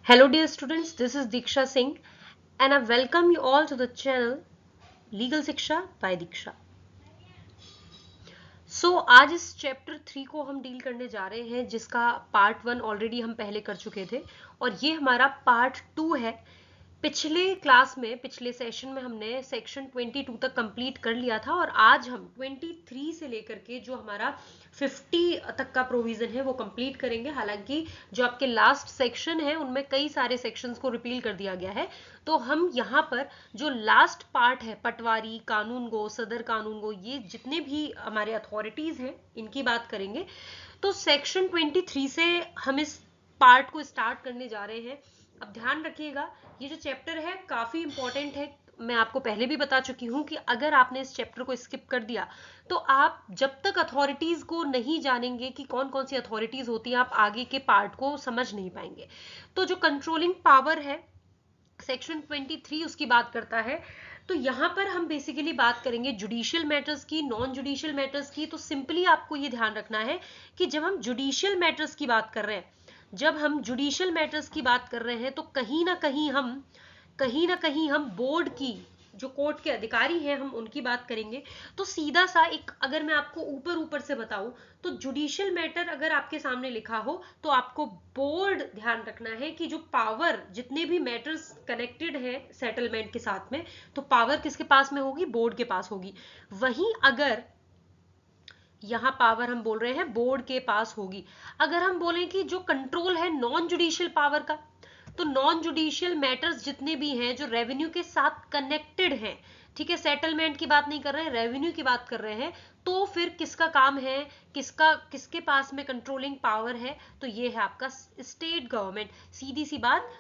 Hello dear students, this is Diksha Singh and I welcome you all to the channel Legal Shiksha by Diksha. आज इस chapter 3 को हम deal करने जा रहे हैं जिसका पार्ट 1 ऑलरेडी हम पहले कर चुके थे और ये हमारा पार्ट 2 है। पिछले सेशन में हमने सेक्शन 22 तक कंप्लीट कर लिया था और आज हम 23 से लेकर के जो हमारा 50 तक का प्रोविजन है वो कंप्लीट करेंगे। हालांकि जो आपके लास्ट सेक्शन है उनमें कई सारे सेक्शंस को रिपील कर दिया गया है, तो हम यहाँ पर जो लास्ट पार्ट है पटवारी, कानून गो, सदर कानून गो, ये जितने भी हमारे अथॉरिटीज हैं इनकी बात करेंगे। तो सेक्शन 23 से हम इस पार्ट को स्टार्ट करने जा रहे हैं। अब ध्यान रखिएगा, ये जो चैप्टर है काफी इंपॉर्टेंट है। मैं आपको पहले भी बता चुकी हूं कि अगर आपने इस चैप्टर को स्किप कर दिया तो आप जब तक अथॉरिटीज को नहीं जानेंगे कि कौन कौन सी अथॉरिटीज होती हैं, आप आगे के पार्ट को समझ नहीं पाएंगे। तो जो कंट्रोलिंग पावर है सेक्शन 23 उसकी बात करता है। तो यहाँ पर हम बेसिकली बात करेंगे जुडिशियल मैटर्स की, नॉन जुडिशियल मैटर्स की। तो सिंपली आपको ये ध्यान रखना है कि जब हम जुडिशियल मैटर्स की बात कर रहे हैं तो कहीं ना कहीं हम बोर्ड की, जो कोर्ट के अधिकारी हैं, हम उनकी बात करेंगे। तो सीधा सा एक, अगर मैं आपको ऊपर से बताऊं तो जुडिशियल मैटर अगर आपके सामने लिखा हो तो आपको बोर्ड ध्यान रखना है कि जो पावर, जितने भी मैटर्स कनेक्टेड है सेटलमेंट के साथ में, तो पावर किसके पास में होगी? बोर्ड के पास होगी। वहीं अगर यहां पावर हम बोल रहे हैं बोर्ड के पास होगी। अगर हम बोलें कि जो कंट्रोल है नॉन जुडिशियल पावर का, तो नॉन जुडिशियल मैटर्स जितने भी हैं जो रेवेन्यू के साथ कनेक्टेड हैं, ठीक है, सेटलमेंट की बात नहीं कर रहे हैं, रेवेन्यू की बात कर रहे हैं, तो फिर किसका काम है, किसके पास में कंट्रोलिंग पावर है? तो ये है आपका स्टेट गवर्नमेंट। सीधी सी बात,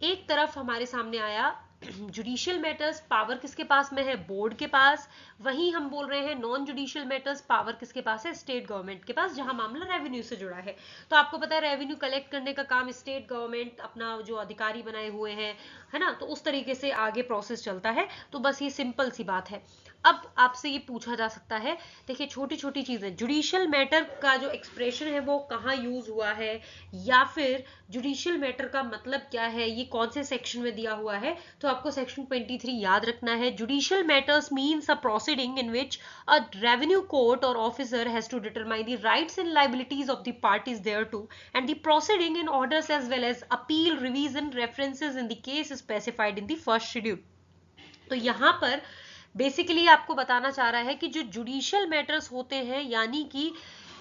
एक तरफ हमारे सामने आया जुडिशियल मैटर्स, पावर किसके पास में है? बोर्ड के पास। वहीं हम बोल रहे हैं नॉन जुडिशियल मैटर्स, पावर किसके पास है? स्टेट गवर्नमेंट के पास, जहां मामला रेवेन्यू से जुड़ा है। तो आपको पता है रेवेन्यू कलेक्ट करने का काम स्टेट गवर्नमेंट अपना जो अधिकारी बनाए हुए हैं, है ना, तो उस तरीके से आगे प्रोसेस चलता है। तो बस ये सिंपल सी बात है। अब आपसे ये पूछा जा सकता है, देखिए छोटी छोटी चीजें, जुडिशियल मैटर का जो एक्सप्रेशन है वो कहाँ यूज हुआ है, या फिर जुडिशियल मैटर का मतलब क्या है, ये कौन से सेक्शन में दिया हुआ है? तो आपको सेक्शन 23 याद रखना है। Judicial matters means a proceeding in which a revenue court और officer has to determine the rights and liabilities of the parties thereto and the proceeding in orders as well as appeal, revision, references in the case specified in the first schedule. तो यहाँ पर basically आपको बताना चाह रहा है कि जो जुडिशियल मैटर्स होते हैं, यानी कि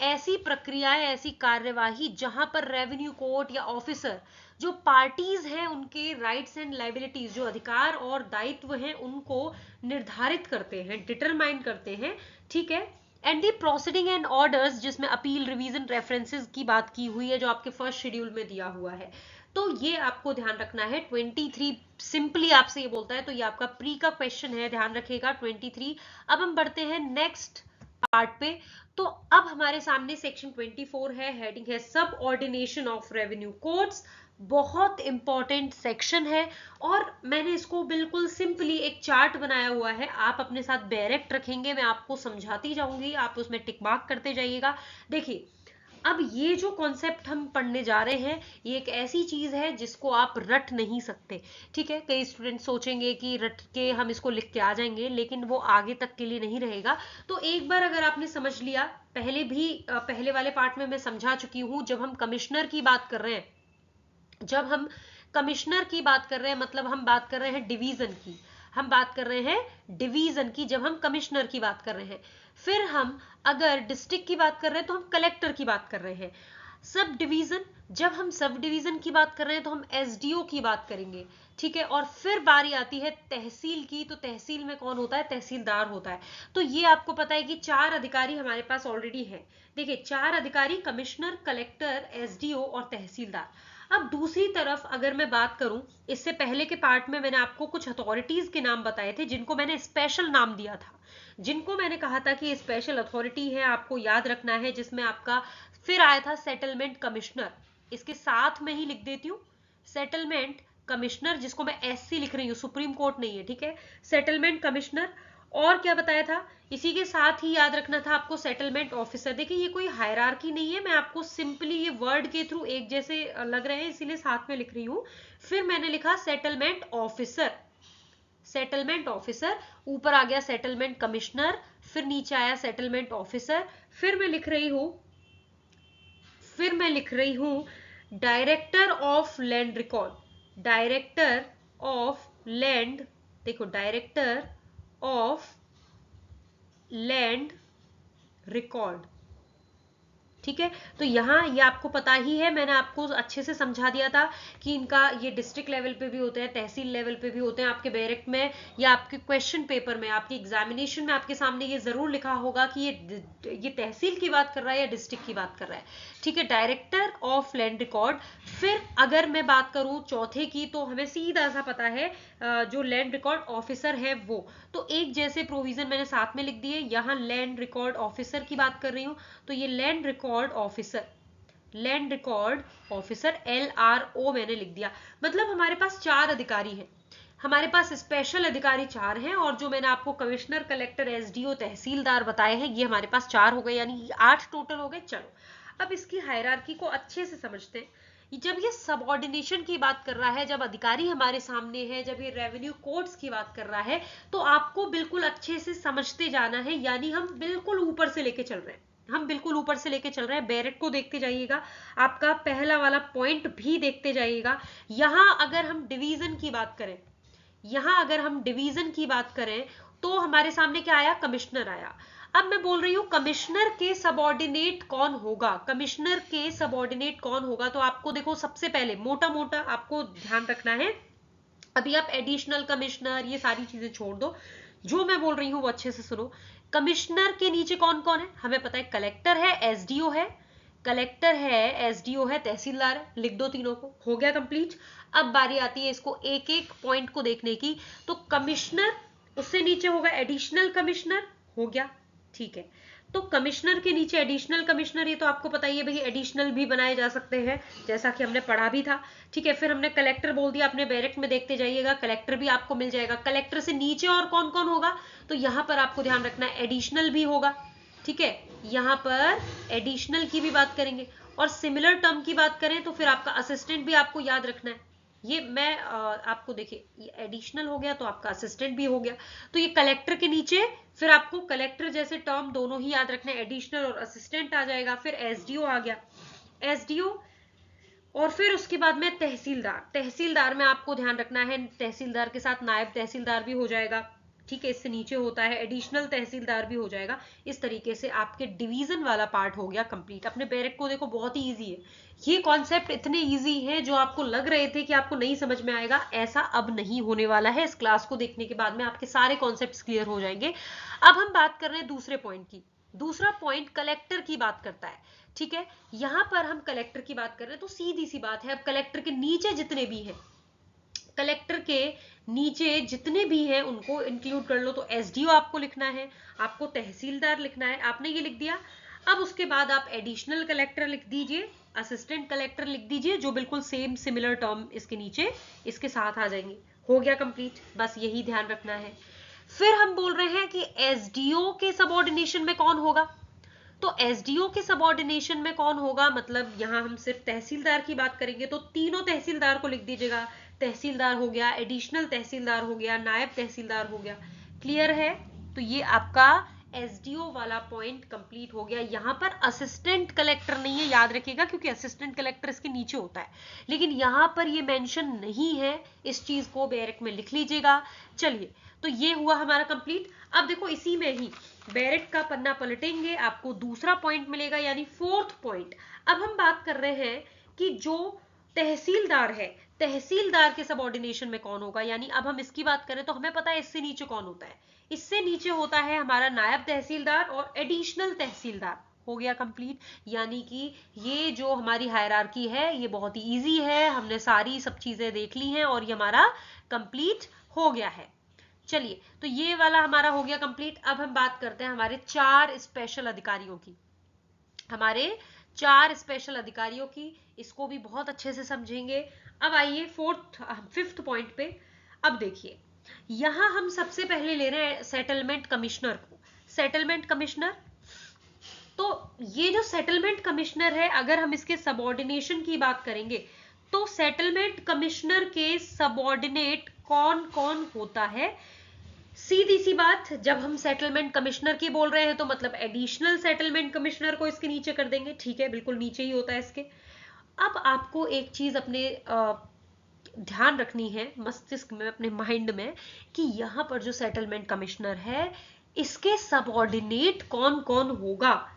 ऐसी प्रक्रियाएं, ऐसी कार्यवाही जहां पर रेवेन्यू कोर्ट या ऑफिसर जो पार्टीज हैं उनके राइट्स एंड लायबिलिटीज, जो अधिकार और दायित्व हैं, उनको निर्धारित करते हैं, डिटरमाइन करते हैं, ठीक है। And the proceeding and orders, जिसमें अपील, रिवीजन, रेफरेंसेस की बात की हुई है, जो आपके फर्स्ट शेड्यूल में दिया हुआ है। तो ये आपको ध्यान रखना है। 23 सिंपली आपसे ये बोलता है, तो ये आपका प्री का क्वेश्चन है, ध्यान रखिएगा 23। अब हम बढ़ते हैं नेक्स्ट पार्ट पे। तो अब हमारे सामने सेक्शन 24 है, हेडिंग है सब ऑर्डिनेशन ऑफ रेवेन्यू कोर्ट्स। बहुत इंपॉर्टेंट सेक्शन है और मैंने इसको बिल्कुल सिंपली एक चार्ट बनाया हुआ है, आप अपने साथ डायरेक्ट रखेंगे, मैं आपको समझाती जाऊंगी, आप उसमें टिक मार्क करते जाइएगा। देखिए, अब ये जो कॉन्सेप्ट हम पढ़ने जा रहे हैं, ये एक ऐसी चीज है जिसको आप रट नहीं सकते, ठीक है। कई स्टूडेंट सोचेंगे कि रट के हम इसको लिख के आ जाएंगे, लेकिन वो आगे तक के लिए नहीं रहेगा। तो एक बार अगर आपने समझ लिया, पहले वाले पार्ट में मैं समझा चुकी हूं, जब हम कमिश्नर की बात कर रहे हैं, मतलब हम बात कर रहे हैं डिवीजन की, जब हम कमिश्नर की बात कर रहे हैं। फिर हम अगर डिस्ट्रिक्ट की बात कर रहे हैं तो हम कलेक्टर की बात कर रहे हैं। सब डिवीजन, जब हम सब डिवीजन की बात कर रहे हैं तो हम एसडीओ की बात करेंगे, ठीक है। और फिर बारी आती है तहसील की, तो तहसील में कौन होता है? तहसीलदार होता है। तो ये आपको पता है कि 4 अधिकारी हमारे पास ऑलरेडी है। देखिए, 4 अधिकारी, कमिश्नर, कलेक्टर, एसडीओ और तहसीलदार। अब दूसरी तरफ अगर मैं बात करूं, इससे पहले के पार्ट में मैंने आपको कुछ अथॉरिटीज के नाम बताए थे, जिनको मैंने स्पेशल नाम दिया था, जिनको मैंने कहा था कि स्पेशल अथॉरिटी है, आपको याद रखना है, जिसमें आपका फिर आया था सेटलमेंट कमिश्नर। इसके साथ में ही लिख देती हूँ, सेटलमेंट कमिश्नर, जिसको मैं एससी लिख रही हूँ, सुप्रीम कोर्ट नहीं है, ठीक है, सेटलमेंट कमिश्नर। और क्या बताया था, इसी के साथ ही याद रखना था आपको सेटलमेंट ऑफिसर। देखिए ये कोई हायरार्की नहीं है, मैं आपको सिंपली ये वर्ड के थ्रू एक जैसे लग रहे हैं इसीलिए साथ में लिख रही हूं। फिर मैंने लिखा सेटलमेंट ऑफिसर, सेटलमेंट ऑफिसर, ऊपर आ गया सेटलमेंट कमिश्नर, फिर नीचे आया सेटलमेंट ऑफिसर। फिर मैं लिख रही हूं, director of land record, director of land, देखो डायरेक्टर ऑफ लैंड रिकॉर्ड, ठीक है। तो यहाँ ये आपको पता ही है, मैंने आपको अच्छे से समझा दिया था कि इनका ये डिस्ट्रिक्ट लेवल पे भी होते हैं, तहसील लेवल पे भी होते हैं। आपके बैरक में या आपके क्वेश्चन पेपर में, आपके एग्जामिनेशन में आपके सामने ये जरूर लिखा होगा कि ये तहसील की बात कर रहा है या डिस्ट्रिक्ट की बात कर रहा है, ठीक है। Director of land record. फिर अगर मैं बात करूं चौथे की, तो हमें सीधा सा पता है जो लैंड रिकॉर्ड ऑफिसर है वो, तो एक जैसे प्रोविजन मैंने साथ में लिख दिए। यहाँ लैंड रिकॉर्ड ऑफिसर की बात कर रही हूँ, तो ये land record officer, land record officer LRO मैंने लिख दिया। मतलब हमारे पास 4 अधिकारी हैं, हमारे पास स्पेशल अधिकारी 4 हैं, और जो मैंने आपको कमिश्नर, कलेक्टर, SDO, तहसीलदार बताए हैं, ये हमारे पास 4 हो गए, यानी 8 टोटल हो गए। चलो अब इसकी हायरार्की को अच्छे से समझते हैं। जब ये सबऑर्डिनेशन की बात कर रहा है, जब अधिकारी हमारे सामने है, जब ये रेवेन्यू कोड्स की बात कर रहा है, तो आपको बिल्कुल अच्छे से समझते जाना है, यानी हम बिल्कुल ऊपर से लेके चल रहे हैं, हम बिल्कुल ऊपर से लेके चल रहे हैं। बैरेट को देखते जाइएगा, आपका पहला वाला पॉइंट भी देखते जाइएगा। यहां अगर हम डिवीजन की बात करें, यहां अगर हम डिवीजन की बात करें, तो हमारे सामने क्या आया, कमिश्नर आया। अब मैं बोल रही हूं कमिश्नर के सबऑर्डिनेट कौन होगा, कमिश्नर के सबऑर्डिनेट कौन होगा, तो आपको देखो सबसे पहले मोटा मोटा आपको ध्यान रखना है। अभी आप एडिशनल कमिश्नर ये सारी चीजें छोड़ दो, जो मैं बोल रही हूं वो अच्छे से सुनो। कमिश्नर के नीचे कौन कौन है, हमें पता है कलेक्टर है, SDO है, कलेक्टर है, SDO है, तहसीलदार है, लिख दो तीनों को, हो गया कंप्लीट। अब बारी आती है इसको एक एक पॉइंट को देखने की। तो कमिश्नर, उससे नीचे होगा एडिशनल कमिश्नर, हो गया, ठीक है। तो कमिश्नर के नीचे एडिशनल कमिश्नर, ये तो आपको पता ही है भाई, एडिशनल भी बनाए जा सकते हैं, जैसा कि हमने पढ़ा भी था, ठीक है। फिर हमने कलेक्टर बोल दिया, अपने बैरक में देखते जाइएगा, कलेक्टर भी आपको मिल जाएगा। कलेक्टर से नीचे और कौन कौन होगा, तो यहाँ पर आपको ध्यान रखना है एडिशनल भी होगा, ठीक है। यहाँ पर एडिशनल की भी बात करेंगे, और सिमिलर टर्म की बात करें तो फिर आपका असिस्टेंट भी आपको याद रखना है। ये मैं आपको देखिए, ये एडिशनल हो गया तो आपका असिस्टेंट भी हो गया। तो ये कलेक्टर के नीचे फिर आपको कलेक्टर जैसे टर्म दोनों ही याद रखना है, एडिशनल और असिस्टेंट आ जाएगा। फिर SDO आ गया, SDO, और फिर उसके बाद में तहसीलदार, तहसीलदार में आपको ध्यान रखना है, तहसीलदार के साथ नायब तहसीलदार भी हो जाएगा, ठीक है। इससे नीचे होता है एडिशनल तहसीलदार भी हो जाएगा। इस तरीके से आपके डिवीजन वाला पार्ट हो गया कंप्लीट। अपने बैरक को देखो, बहुत ही इजी है, ये कॉन्सेप्ट इतने इजी है, जो आपको लग रहे थे कि आपको नहीं समझ में आएगा, ऐसा अब नहीं होने वाला है। इस क्लास को देखने के बाद में आपके सारे कॉन्सेप्ट्स क्लियर हो जाएंगे। अब हम बात कर रहे हैं दूसरे पॉइंट की। दूसरा पॉइंट कलेक्टर की बात करता है, ठीक है। यहां पर हम कलेक्टर की बात कर रहे हैं, तो सीधी सी बात है, अब कलेक्टर के नीचे जितने भी हैं, कलेक्टर के नीचे जितने भी हैं उनको इंक्लूड कर लो। तो SDO आपको लिखना है, आपको तहसीलदार लिखना है, आपने ये लिख दिया। अब उसके बाद आप एडिशनल कलेक्टर लिख दीजिए, असिस्टेंट कलेक्टर लिख दीजिए, जो बिल्कुल सेम सिमिलर टर्म इसके नीचे इसके साथ आ जाएंगे। हो गया कंप्लीट, बस यही ध्यान रखना है। फिर हम बोल रहे हैं कि SDO के सबऑर्डिनेशन में कौन होगा, तो SDO के सबऑर्डिनेशन में कौन होगा, मतलब यहां हम सिर्फ तहसीलदार की बात करेंगे, तो तीनों तहसीलदार को लिख दीजिएगा। तहसीलदार हो गया, एडिशनल तहसीलदार हो गया, नायब तहसीलदार हो गया, क्लियर है। तो ये आपका SDO वाला पॉइंट कंप्लीट हो गया। यहाँ पर असिस्टेंट कलेक्टर नहीं है, याद रखिएगा, क्योंकि असिस्टेंट कलेक्टर इसके नीचे होता है, लेकिन यहाँ पर ये मेंशन नहीं है, इस चीज को बैरक में लिख लीजिएगा। चलिए, तो ये हुआ हमारा कंप्लीट। अब देखो इसी में ही बैरक का पन्ना पलटेंगे, आपको दूसरा पॉइंट मिलेगा, यानी फोर्थ पॉइंट। अब हम बात कर रहे हैं कि जो तहसीलदार है, तहसीलदार के सबऑर्डिनेशन में कौन होगा, यानी अब हम इसकी बात करें तो हमें पता है इससे नीचे कौन होता है, इससे नीचे होता है हमारा नायब तहसीलदार और एडिशनल तहसीलदार। हो गया कंप्लीट, यानी कि ये जो हमारी हायरार्की है ये बहुत ही इजी है, हमने सारी सब चीजें देख ली हैं और ये हमारा कंप्लीट हो गया है। चलिए, तो ये वाला हमारा हो गया कंप्लीट। अब हम बात करते हैं हमारे 4 स्पेशल अधिकारियों की, हमारे 4 स्पेशल अधिकारियों की, इसको भी बहुत अच्छे से समझेंगे। अब आइए फिफ्थ पॉइंट पे। अब देखिए, यहां हम सबसे पहले ले रहे हैं सेटलमेंट कमिश्नर को। सेटलमेंट कमिश्नर, तो ये जो सेटलमेंट कमिश्नर है, अगर हम इसके सबऑर्डिनेशन की बात करेंगे तो सेटलमेंट कमिश्नर के सबऑर्डिनेट कौन कौन होता है? सीधी सी बात, जब हम सेटलमेंट कमिश्नर की बोल रहे हैं तो मतलब एडिशनल सेटलमेंट कमिश्नर को इसके नीचे कर देंगे, ठीक है, बिल्कुल नीचे ही होता है इसके। अब आपको एक चीज अपने ध्यान रखनी है मस्तिष्क में, अपने माइंड में, कि यहाँ पर जो सेटलमेंट कमिश्नर है इसके सबऑर्डिनेट कौन कौन होगा।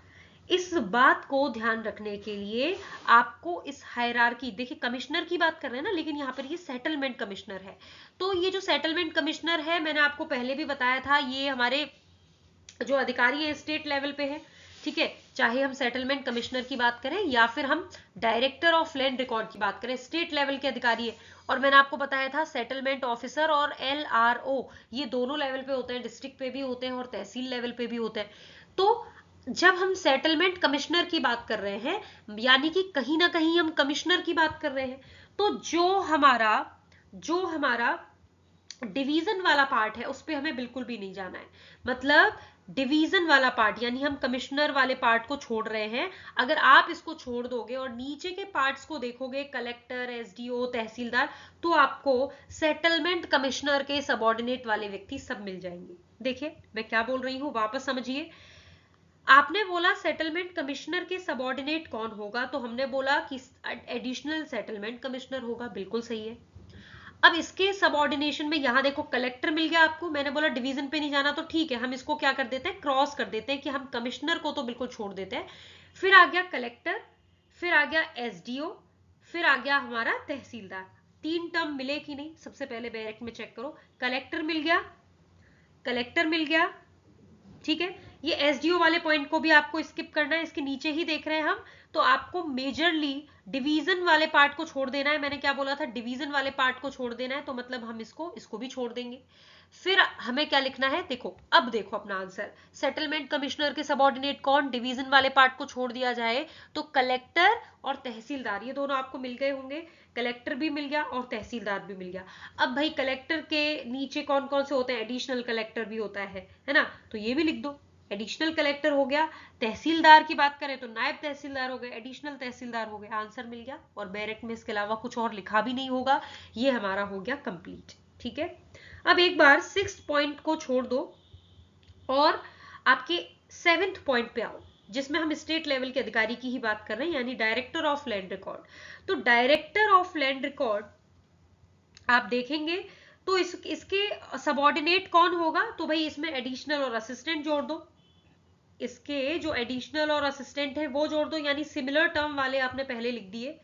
इस बात को ध्यान रखने के लिए आपको इस हायरार्की, देखिए कमिश्नर की बात कर रहे हैं ना, लेकिन यहाँ पर ये सेटलमेंट कमिश्नर है। तो ये जो सेटलमेंट कमिश्नर है, मैंने आपको पहले भी बताया था, ये हमारे जो अधिकारी है स्टेट लेवल पे है, ठीक है, चाहे हम सेटलमेंट कमिश्नर की बात करें या फिर हम डायरेक्टर ऑफ लैंड रिकॉर्ड की बात करें, स्टेट लेवल के अधिकारी है। और मैंने आपको बताया था सेटलमेंट ऑफिसर और LRO ये दोनों लेवल पे होते हैं, डिस्ट्रिक्ट पे भी होते हैं और तहसील लेवल पे भी होते हैं। तो जब हम सेटलमेंट कमिश्नर की बात कर रहे हैं, यानी कि कहीं ना कहीं हम कमिश्नर की बात कर रहे हैं, तो जो हमारा डिवीजन वाला पार्ट है उस पे हमें बिल्कुल भी नहीं जाना है। मतलब डिवीजन वाला पार्ट, यानी हम कमिश्नर वाले पार्ट को छोड़ रहे हैं। अगर आप इसको छोड़ दोगे और नीचे के पार्ट्स को देखोगे, कलेक्टर, SDO, तहसीलदार, तो आपको सेटलमेंट कमिश्नर के सबऑर्डिनेट वाले व्यक्ति सब मिल जाएंगे। देखिए मैं क्या बोल रही हूं, वापस समझिए। आपने बोला सेटलमेंट कमिश्नर के सबऑर्डिनेट कौन होगा, तो हमने बोला कि एडिशनल सेटलमेंट कमिश्नर होगा, बिल्कुल सही है। अब इसके सबऑर्डिनेशन में यहां देखो कलेक्टर मिल गया आपको, मैंने बोला डिवीजन पे नहीं जाना, तो ठीक है, हम इसको क्या कर देते हैं, क्रॉस कर देते हैं कि हम कमिश्नर को तो बिल्कुल छोड़ देते हैं। फिर आ गया कलेक्टर, फिर आ गया SDO, फिर आ गया हमारा तहसीलदार। 3 टर्म मिले कि नहीं, सबसे पहले बैरेक में चेक करो। कलेक्टर मिल गया, कलेक्टर मिल गया, ठीक है। ये SDO वाले पॉइंट को भी आपको स्किप करना है, इसके नीचे ही देख रहे हैं हम, तो आपको मेजरली डिवीजन वाले पार्ट को छोड़ देना है। मैंने क्या बोला था, डिवीजन वाले पार्ट को छोड़ देना है, तो मतलब हम इसको भी छोड़ देंगे। फिर हमें क्या लिखना है, देखो अब देखो अपना आंसर, सेटलमेंट कमिश्नर के सबऑर्डिनेट कौन, डिवीजन वाले पार्ट को छोड़ दिया जाए तो कलेक्टर और तहसीलदार, ये दोनों आपको मिल गए होंगे। कलेक्टर भी मिल गया और तहसीलदार भी मिल गया। अब भाई कलेक्टर के नीचे कौन कौन से होते हैं, एडिशनल कलेक्टर भी होता है ना, तो ये भी लिख दो, एडिशनल कलेक्टर हो गया। तहसीलदार की बात करें तो नायब तहसीलदार हो गए, एडिशनल तहसीलदार हो गए, आंसर मिल गया। और बैरेक में इसके अलावा कुछ और लिखा भी नहीं होगा, ये हमारा हो गया कंप्लीट, ठीक है। अब एक बार 6th पॉइंट को छोड़ दो और आपके 7th पॉइंट पे आओ, जिसमें हम स्टेट लेवल के अधिकारी की ही बात कर रहे हैं, यानी डायरेक्टर ऑफ लैंड रिकॉर्ड। तो डायरेक्टर ऑफ लैंड रिकॉर्ड आप देखेंगे तो इसके सबऑर्डिनेट कौन होगा, तो भाई इसमें एडिशनल और असिस्टेंट जोड़ दो, इसके जो एडिशनल और असिस्टेंट है वो जोड़ दो, यानी सिमिलर टर्म वाले आपने पहले लिख दिए।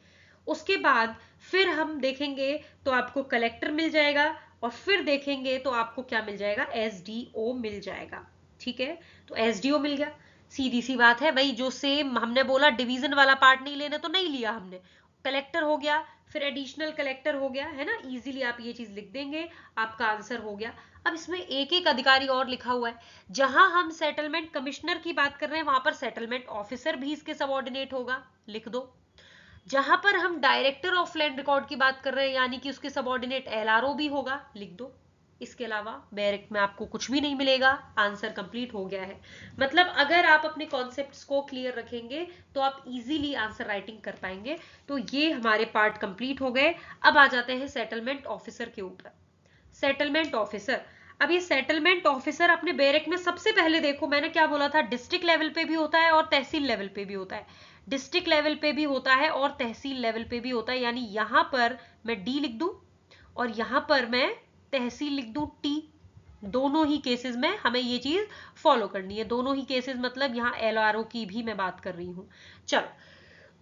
उसके बाद फिर हम देखेंगे तो आपको कलेक्टर मिल जाएगा, और फिर देखेंगे तो आपको क्या मिल जाएगा, SDO मिल जाएगा, ठीक है। तो SDO मिल गया, सीधी सी बात है भाई, जो सेम हमने बोला डिवीजन वाला पार्ट नहीं लेना तो नहीं लिया हमने। कलेक्टर हो गया, फिर एडिशनल कलेक्टर हो गया, है ना, इजीली आप ये चीज लिख देंगे, आपका आंसर हो गया। अब इसमें एक एक अधिकारी और लिखा हुआ है, जहां हम सेटलमेंट कमिश्नर की बात कर रहे हैं वहां पर सेटलमेंट ऑफिसर भी इसके सबऑर्डिनेट होगा, लिख दो। जहां पर हम डायरेक्टर ऑफ लैंड रिकॉर्ड की बात कर रहे हैं यानी कि उसके सबऑर्डिनेट LRO भी होगा, लिख दो। इसके अलावा बैरेक में आपको कुछ भी नहीं मिलेगा, आंसर कंप्लीट हो गया है। मतलब अगर आप अपने कॉन्सेप्ट्स को क्लियर रखेंगे तो आप इजीली आंसर राइटिंग कर पाएंगे। तो ये हमारे पार्ट कंप्लीट हो गए। अब आ जाते हैं सेटलमेंट ऑफिसर के ऊपर। सेटलमेंट ऑफिसर, अब ये सेटलमेंट ऑफिसर अपने बैरेक में सबसे पहले देखो मैंने क्या बोला था, डिस्ट्रिक्ट लेवल पे भी होता है और तहसील लेवल पे भी होता है। डिस्ट्रिक्ट लेवल पे भी होता है और तहसील लेवल पे भी होता है, यानी यहां पर मैं D लिख दूं और यहां पर मैं तहसील लिख दूं T। दोनों ही केसेस में हमें ये चीज फॉलो करनी है, दोनों ही केसेस मतलब यहाँ LRO की भी मैं बात कर रही हूँ। चलो,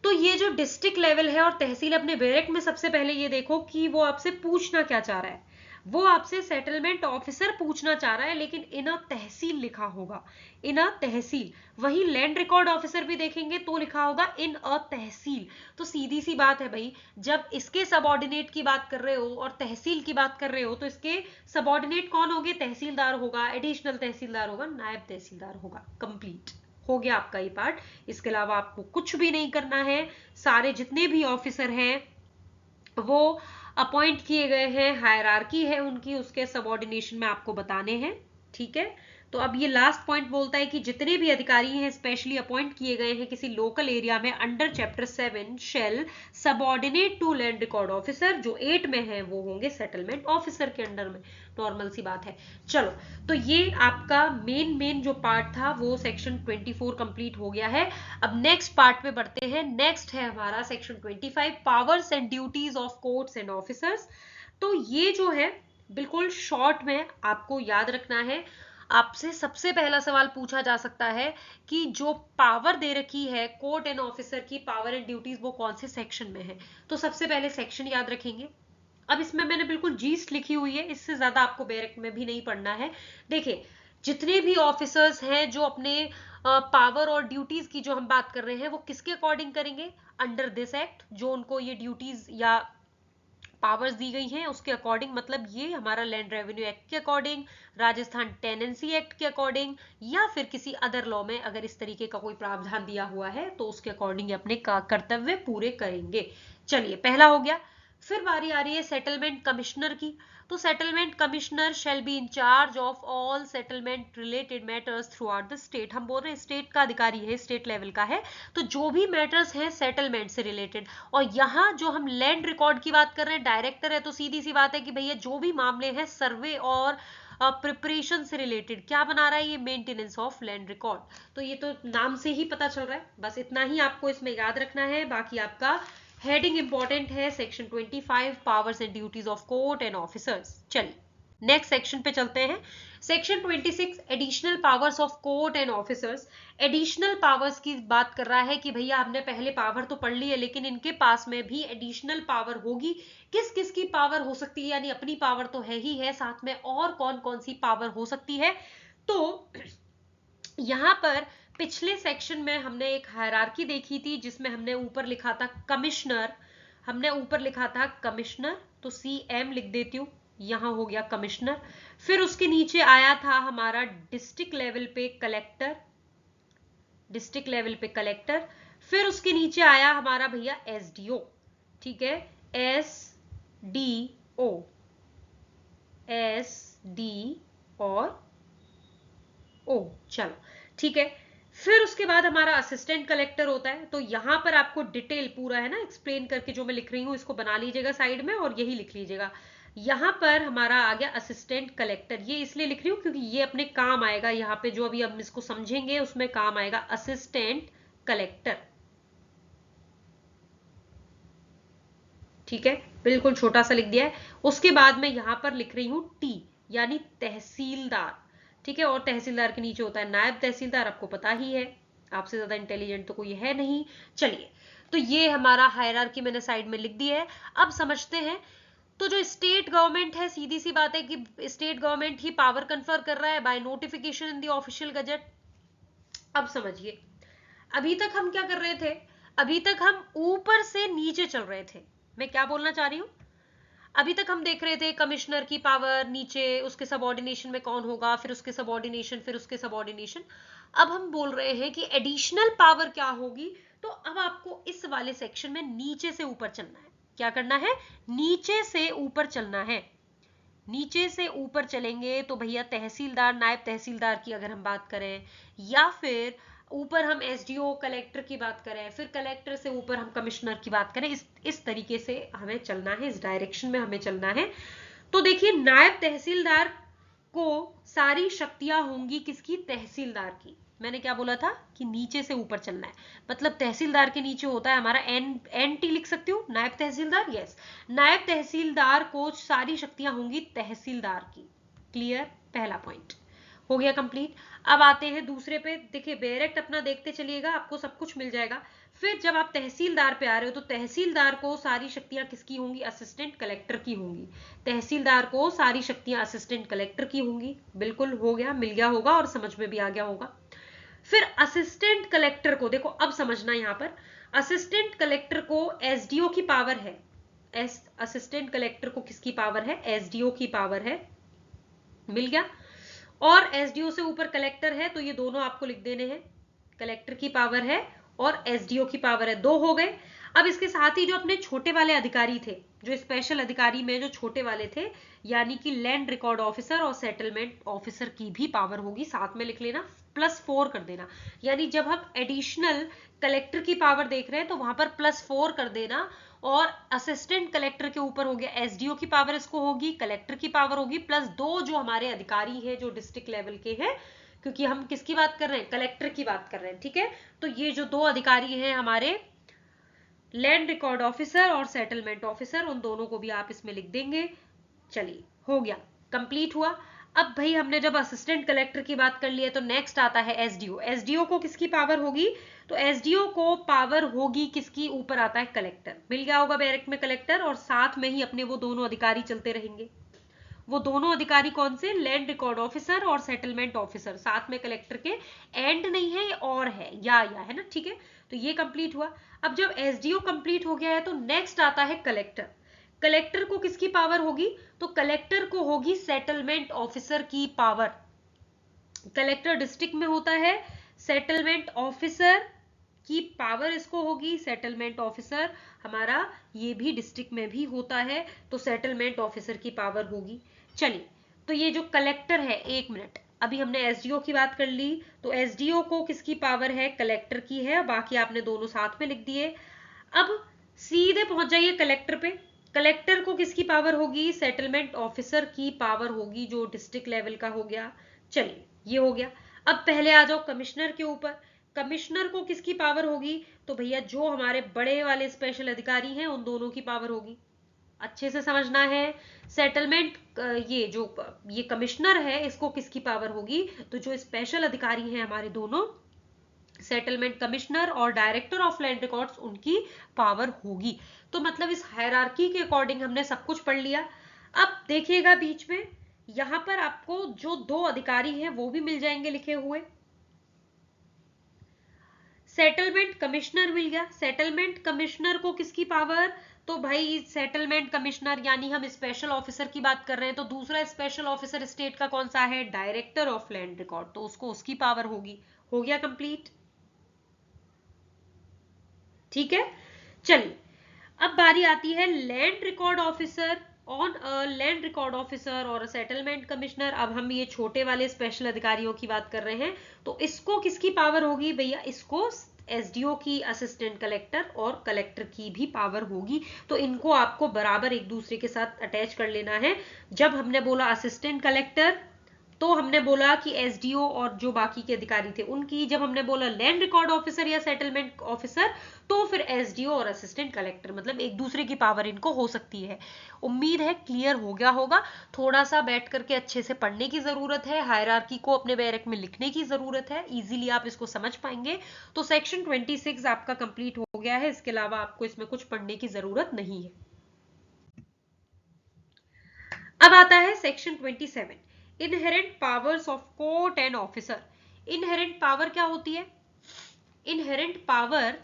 तो ये जो डिस्ट्रिक्ट लेवल है और तहसील, अपने बैरेक में सबसे पहले ये देखो कि वो आपसे पूछना क्या चाह रहा है। वो आपसे सेटलमेंट ऑफिसर पूछना चाह रहा है, लेकिन इन अ तहसील लिखा होगा, इन अ तहसील। वही लैंड रिकॉर्ड ऑफिसर भी देखेंगे तो लिखा होगा इन अ तहसील। तो सीधी सी बात है भाई, जब इसके सबऑर्डिनेट की बात कर रहे हो और तहसील की बात कर रहे हो तो इसके सबऑर्डिनेट कौन होंगे, तहसीलदार होगा, एडिशनल तहसीलदार होगा, नायब तहसीलदार होगा। कंप्लीट हो गया आपका ये पार्ट। इसके अलावा आपको कुछ भी नहीं करना है, सारे जितने भी ऑफिसर हैं वो अपॉइंट किए गए हैं, हायरार्की है उनकी, उसके सबऑर्डिनेशन में आपको बताने हैं। ठीक है, तो अब ये लास्ट पॉइंट बोलता है कि जितने भी अधिकारी हैं स्पेशली अपॉइंट किए गए हैं किसी लोकल एरिया में under chapter 7 shall subordinate to land record officer, जो 8 में है वो होंगे सेटलमेंट ऑफिसर के अंडर में, नॉर्मल सी बात है। चलो, तो ये आपका मेन जो पार्ट था वो सेक्शन 24 कंप्लीट हो गया है। अब नेक्स्ट पार्ट में बढ़ते हैं। नेक्स्ट है हमारा section 25, powers and duties of courts and officers. तो ये जो है बिल्कुल शॉर्ट में आपको याद रखना है। आपसे सबसे पहला सवाल पूछा जा सकता है कि जो पावर दे रखी है कोर्ट एंड ऑफिसर की, पावर एंड ड्यूटीज, वो कौन से सेक्शन में है। तो सबसे पहले सेक्शन याद रखेंगे। अब इसमें मैंने बिल्कुल जीस्ट लिखी हुई है, इससे ज्यादा आपको बैरक में भी नहीं पढ़ना है। देखिए, जितने भी ऑफिसर्स हैं जो अपने पावर और ड्यूटीज की जो हम बात कर रहे हैं वो किसके अकॉर्डिंग करेंगे, अंडर दिस एक्ट, जो उनको ये ड्यूटीज या पावर्स दी गई हैं उसके अकॉर्डिंग। मतलब ये हमारा लैंड रेवेन्यू एक्ट के अकॉर्डिंग, राजस्थान टेनेंसी एक्ट के अकॉर्डिंग, या फिर किसी अदर लॉ में अगर इस तरीके का कोई प्रावधान दिया हुआ है तो उसके अकॉर्डिंग अपने कर्तव्य पूरे करेंगे। चलिए, पहला हो गया। फिर बारी आ रही है सेटलमेंट कमिश्नर की। तो settlement commissioner shall be in charge of all settlement related matters through out the state. हम बोल रहे हैं स्टेट का अधिकारी है, स्टेट लेवल का है, तो जो भी मैटर्स हैं सेटलमेंट से रिलेटेड। और यहाँ जो हम लैंड रिकॉर्ड की बात कर रहे हैं, डायरेक्टर है, तो सीधी सी बात है कि भैया जो भी मामले हैं सर्वे और प्रिपरेशन से रिलेटेड, क्या बना रहा है ये, मेंटेनेंस ऑफ लैंड रिकॉर्ड। तो ये तो नाम से ही पता चल रहा है, बस इतना ही आपको इसमें याद रखना है। बाकी आपका हेडिंग इंपॉर्टेंट है section 25, powers and duties of court and officers. चलिए नेक्स्ट सेक्शन पे चलते हैं। Section 26, additional powers of court and officers. Additional powers की बात कर रहा है कि भैया हमने पहले पावर तो पढ़ ली है लेकिन इनके पास में भी एडिशनल पावर होगी। किस किस की पावर हो सकती है, यानी अपनी पावर तो है ही है, साथ में और कौन कौन सी पावर हो सकती है। तो यहां पर पिछले सेक्शन में हमने एक हायरार्की देखी थी जिसमें हमने ऊपर लिखा था कमिश्नर, हमने ऊपर लिखा था कमिश्नर, तो CM लिख देती हूँ, यहां हो गया कमिश्नर। फिर उसके नीचे आया था हमारा डिस्ट्रिक्ट लेवल पे कलेक्टर, डिस्ट्रिक्ट लेवल पे कलेक्टर। फिर उसके नीचे आया हमारा भैया SDO, ठीक है, SDO, SD और O, चलो ठीक है। फिर उसके बाद हमारा असिस्टेंट कलेक्टर होता है। तो यहां पर आपको डिटेल पूरा है ना एक्सप्लेन करके जो मैं लिख रही हूं इसको बना लीजिएगा साइड में और यही लिख लीजिएगा। यहां पर हमारा आ गया असिस्टेंट कलेक्टर, ये इसलिए लिख रही हूं क्योंकि ये अपने काम आएगा यहाँ पे, जो अभी हम इसको समझेंगे उसमें काम आएगा असिस्टेंट कलेक्टर। ठीक है, बिल्कुल छोटा सा लिख दिया है। उसके बाद में यहां पर लिख रही हूं T, यानी तहसीलदार। ठीक है, और तहसीलदार के नीचे होता है नायब तहसीलदार, आपको पता ही है, आपसे ज्यादा इंटेलिजेंट तो कोई है नहीं। चलिए, तो ये हमारा हायरार्की मैंने साइड में लिख दी है। अब समझते हैं। तो जो स्टेट गवर्नमेंट है, सीधी सी बात है कि स्टेट गवर्नमेंट ही पावर कन्फर कर रहा है by notification in the official gazette. अब समझिए, अभी तक हम क्या कर रहे थे, अभी तक हम ऊपर से नीचे चल रहे थे। मैं क्या बोलना चाह रही हूं, अभी तक हम देख रहे थे कमिश्नर की पावर, नीचे उसके सबऑर्डिनेशन में कौन होगा, फिर उसके सबऑर्डिनेशन, फिर उसके सबऑर्डिनेशन। अब हम बोल रहे हैं कि एडिशनल पावर क्या होगी। तो अब आपको इस वाले सेक्शन में नीचे से ऊपर चलना है। क्या करना है, नीचे से ऊपर चलना है। नीचे से ऊपर चलेंगे तो भैया तहसीलदार, नायब तहसीलदार की अगर हम बात करें, या फिर ऊपर हम SDO कलेक्टर की बात करें, फिर कलेक्टर से ऊपर हम कमिश्नर की बात करें, इस तरीके से हमें चलना है, इस डायरेक्शन में हमें चलना है। तो देखिए, नायब तहसीलदार को सारी शक्तियां होंगी किसकी, तहसीलदार की। मैंने क्या बोला था कि नीचे से ऊपर चलना है, मतलब तहसीलदार के नीचे होता है हमारा NT, लिख सकती हूँ, नायब तहसीलदार। यस, नायब तहसीलदार को सारी शक्तियां होंगी तहसीलदार की। क्लियर, पहला पॉइंट हो गया कंप्लीट। अब आते हैं दूसरे पे। देखिए, डायरेक्ट अपना देखते चलिएगा, आपको सब कुछ मिल जाएगा। फिर जब आप तहसीलदार पे आ रहे हो तो तहसीलदार को सारी शक्तियां किसकी होंगी, असिस्टेंट कलेक्टर की होंगी। तहसीलदार को सारी शक्तियां असिस्टेंट कलेक्टर की होंगी। बिल्कुल हो गया, मिल गया होगा और समझ में भी आ गया होगा। फिर असिस्टेंट कलेक्टर को देखो, अब समझना, यहां पर असिस्टेंट कलेक्टर को SDO की पावर है। असिस्टेंट कलेक्टर को किसकी पावर है, SDO की पावर है। मिल गया। और SDO से ऊपर कलेक्टर है, तो ये दोनों आपको लिख देने हैं। कलेक्टर की पावर है और SDO की पावर है, दो हो गए। अब इसके साथ ही जो अपने छोटे वाले अधिकारी थे, जो स्पेशल अधिकारी में जो छोटे वाले थे, यानी कि लैंड रिकॉर्ड ऑफिसर और सेटलमेंट ऑफिसर की भी पावर होगी, साथ में लिख लेना, +4 कर देना। यानी जब हम एडिशनल कलेक्टर की पावर देख रहे हैं तो वहां पर +4 कर देना। और असिस्टेंट कलेक्टर के ऊपर हो गया एसडीओ की पावर, इसको होगी, कलेक्टर की पावर होगी, +2 जो हमारे अधिकारी हैं जो डिस्ट्रिक्ट लेवल के हैं, क्योंकि हम किसकी बात कर रहे हैं, कलेक्टर की बात कर रहे हैं, ठीक है। तो ये जो 2 अधिकारी हैं हमारे लैंड रिकॉर्ड ऑफिसर और सेटलमेंट ऑफिसर, उन दोनों को भी आप इसमें लिख देंगे। चलिए, हो गया, कंप्लीट हुआ। अब भाई हमने जब असिस्टेंट कलेक्टर की बात कर ली है तो नेक्स्ट आता है एसडीओ। एसडीओ को किसकी पावर होगी, तो एसडीओ को पावर होगी किसकी, ऊपर आता है कलेक्टर, मिल गया होगा बैरक में कलेक्टर, और साथ में ही अपने वो दोनों अधिकारी चलते रहेंगे। वो दोनों अधिकारी कौन से, लैंड रिकॉर्ड ऑफिसर और सेटलमेंट ऑफिसर, साथ में कलेक्टर के, एंड नहीं है और है या है ना, ठीक है। तो ये कंप्लीट हुआ। अब जब एसडीओ कंप्लीट हो गया है तो नेक्स्ट आता है कलेक्टर। कलेक्टर को किसकी पावर होगी, तो कलेक्टर को होगी सेटलमेंट ऑफिसर की पावर। कलेक्टर डिस्ट्रिक्ट में होता है, सेटलमेंट ऑफिसर की पावर इसको होगी, सेटलमेंट ऑफिसर हमारा ये भी डिस्ट्रिक्ट में भी होता है, तो सेटलमेंट ऑफिसर की पावर होगी। चलिए, तो ये जो कलेक्टर है, 1 मिनट, अभी हमने एसडीओ की बात कर ली, तो एसडीओ को किसकी पावर है, कलेक्टर की है, बाकी आपने दोनों साथ में लिख दिए। अब सीधे पहुंच जाइए कलेक्टर पे। कलेक्टर को किसकी पावर होगी, सेटलमेंट ऑफिसर की पावर होगी, जो डिस्ट्रिक्ट लेवल का हो गया। चलिए, ये हो गया। अब पहले आ जाओ कमिश्नर के ऊपर। कमिश्नर को किसकी पावर होगी, तो भैया जो हमारे बड़े वाले स्पेशल अधिकारी हैं उन दोनों की पावर होगी, अच्छे से समझना है। सेटलमेंट ये कमिश्नर है, इसको किसकी पावर होगी, तो जो स्पेशल अधिकारी हैं हमारे दोनों, सेटलमेंट कमिश्नर और डायरेक्टर ऑफ लैंड रिकॉर्ड्स, उनकी पावर होगी। तो मतलब इस हायरार्की के अकॉर्डिंग हमने सब कुछ पढ़ लिया। अब देखिएगा बीच में यहां पर आपको जो 2 अधिकारी हैं वो भी मिल जाएंगे लिखे हुए। सेटलमेंट कमिश्नर मिल गया। सेटलमेंट कमिश्नर को किसकी पावर, तो भाई सेटलमेंट कमिश्नर यानी हम स्पेशल ऑफिसर की बात कर रहे हैं, तो दूसरा स्पेशल ऑफिसर स्टेट का कौन सा है, डायरेक्टर ऑफ लैंड रिकॉर्ड, तो उसको उसकी पावर होगी। हो गया कंप्लीट, ठीक है। चलिए, अब बारी आती है land record officer on land record officer और सेटलमेंट कमिश्नर। अब हम ये छोटे वाले स्पेशल अधिकारियों की बात कर रहे हैं, तो इसको किसकी पावर होगी भैया, इसको एसडीओ की, असिस्टेंट कलेक्टर और कलेक्टर की भी पावर होगी। तो इनको आपको बराबर एक दूसरे के साथ अटैच कर लेना है। जब हमने बोला असिस्टेंट कलेक्टर तो हमने बोला कि एसडीओ और जो बाकी के अधिकारी थे उनकी, जब हमने बोला लैंड रिकॉर्ड ऑफिसर या सेटलमेंट ऑफिसर तो फिर एसडीओ और असिस्टेंट कलेक्टर, मतलब एक दूसरे की पावर इनको हो सकती है। उम्मीद है क्लियर हो गया होगा। थोड़ा सा बैठ करके अच्छे से पढ़ने की जरूरत है, हायरार्की को अपने बैरक में लिखने की जरूरत है, इजीली आप इसको समझ पाएंगे। तो सेक्शन 26 आपका कंप्लीट हो गया है, इसके अलावा आपको इसमें कुछ पढ़ने की जरूरत नहीं है। अब आता है section 27, inherent powers of court and officer. Inherent power क्या होती है, inherent power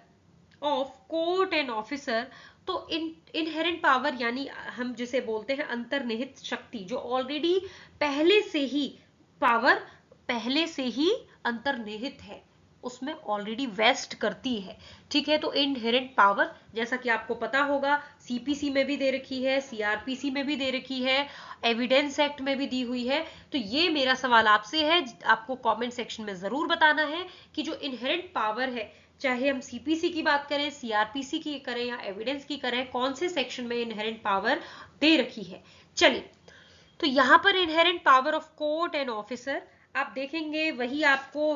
of court and officer, तो इनहेरेंट पावर यानी हम जिसे बोलते हैं अंतर्निहित शक्ति, जो ऑलरेडी पहले से ही पावर पहले से ही अंतर्निहित है, उसमें ऑलरेडी वेस्ट करती है, ठीक है। तो इनहेरेंट पावर जैसा कि आपको पता होगा सीपीसी में भी दे रखी है, सीआरपीसी में भी दे रखी है, एविडेंस एक्ट में भी दी हुई है। तो ये मेरा सवाल आपसे है, आपको कमेंट सेक्शन में जरूर बताना है कि जो इनहेरेंट पावर है, चाहे हम सीपीसी की बात करें, सीआरपीसी की करें या एविडेंस की करें, कौन से सेक्शन में इनहेरेंट पावर दे रखी है। चलिए, तो यहां पर inherent power of court and officer आप देखेंगे, वही आपको